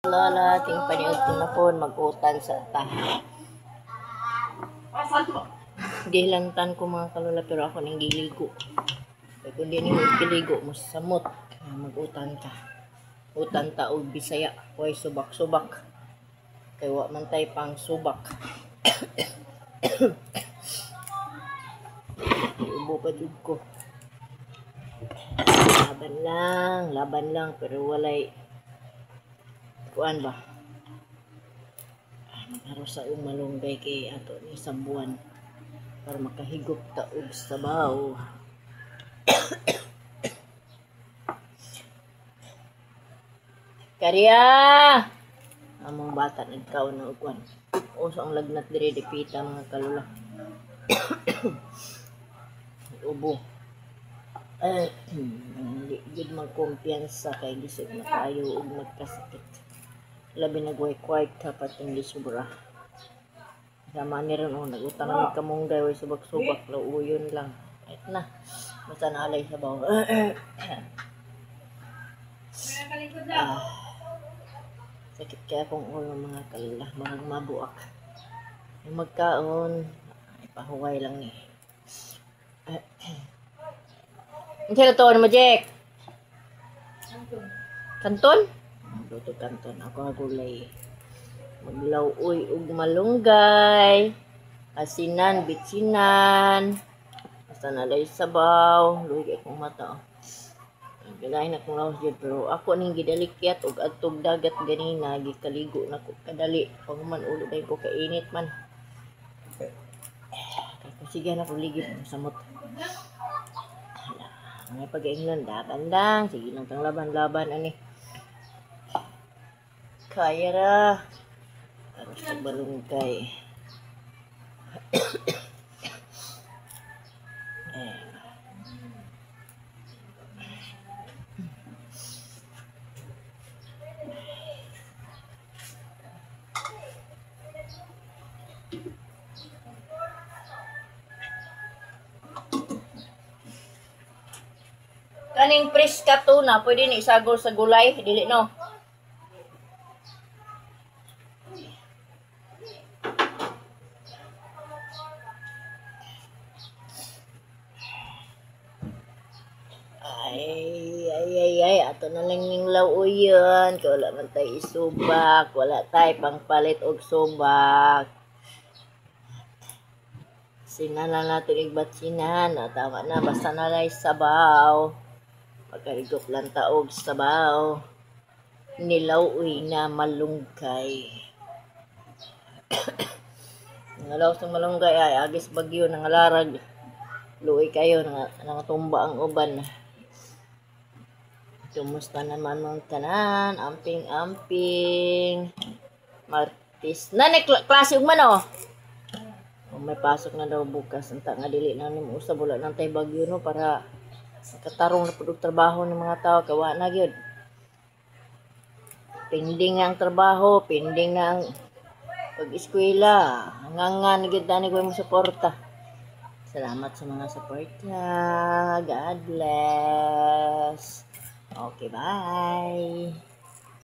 Lola, ting paniod ko na po mag-utan sa taha. Gilantan ko mga kalola pero ako nang giligo. Kaya kung di ni magpiligo mo sa samot, mag-utan ka. Utan ta og Bisaya, huwag subak-subak. Kaya wa man tay pang subak. Iubo pa jud ko. Laban lang pero walay kuan ba? Magharos sa malunggay kay ato ni sa buwan para makahigop ta og sabaw. Karya! Among bata nagkaw na og kuan. Uso ang lagnat diri dipita mga kalula. Ubo. Hindi gud magkumpiyansa kay gisig na kayo og magkasakit. Labi nagway-kway dapat hindi sobra. Sama ni ron nagutang kami kamunggay way subak-subak lauyon lang. Kahit na. Basta naalay sa bawo. Sakit kaya akong ulo mga kalula, mga mabuak. Yung magkaon, ipahuway lang ni. Ang sila to, ano mo, Jack? Kanton? Luto kanton. Ako agulay. Maglauoy ug malunggay. Asinan, bitsinan. Basta nalay sabaw. Lugi akong mata. Galahin akong lawas dyan. Pero ako ning gidalikyat ug adtog dagat ganina. Gikaligo na ko kadali. Pag man ulo dahil ko kainit man. Sige na kong ligid sa samot. May pag-inglan, laban lang. Sige lang tang laban-laban, ani. Kaya ra. Harus sa balungkay. Kaning preska tuna, pwede ni isagol sa gulay, dili no? Ay, ato na lang ning lauyon. Kaya wala man tayo isubak, wala tayo pangpalit og subak. Sinala natin igbatsinan, tama na, basta nalay sabaw. Pagkarigop lang taog sabaw. Nilauoy na malunggay. Nangalaw sa malunggay ay agis bagyo nangalarag. Luoy kayo nangatumba ang uban. Kumusta naman mong tanan? Amping-amping. Martis. Nanay klase ug man oh. May pasok na daw bukas. Anta nga dili na ni usab wala nang tay bagyo no para katarong na pud trabaho ng mga tao kawa na gyud. Pending ang trabaho, pending na ang pag-eskwela. Hangangan gyud ani ko mo suporta. Salamat sa mga suporta. God bless. Okay, bye.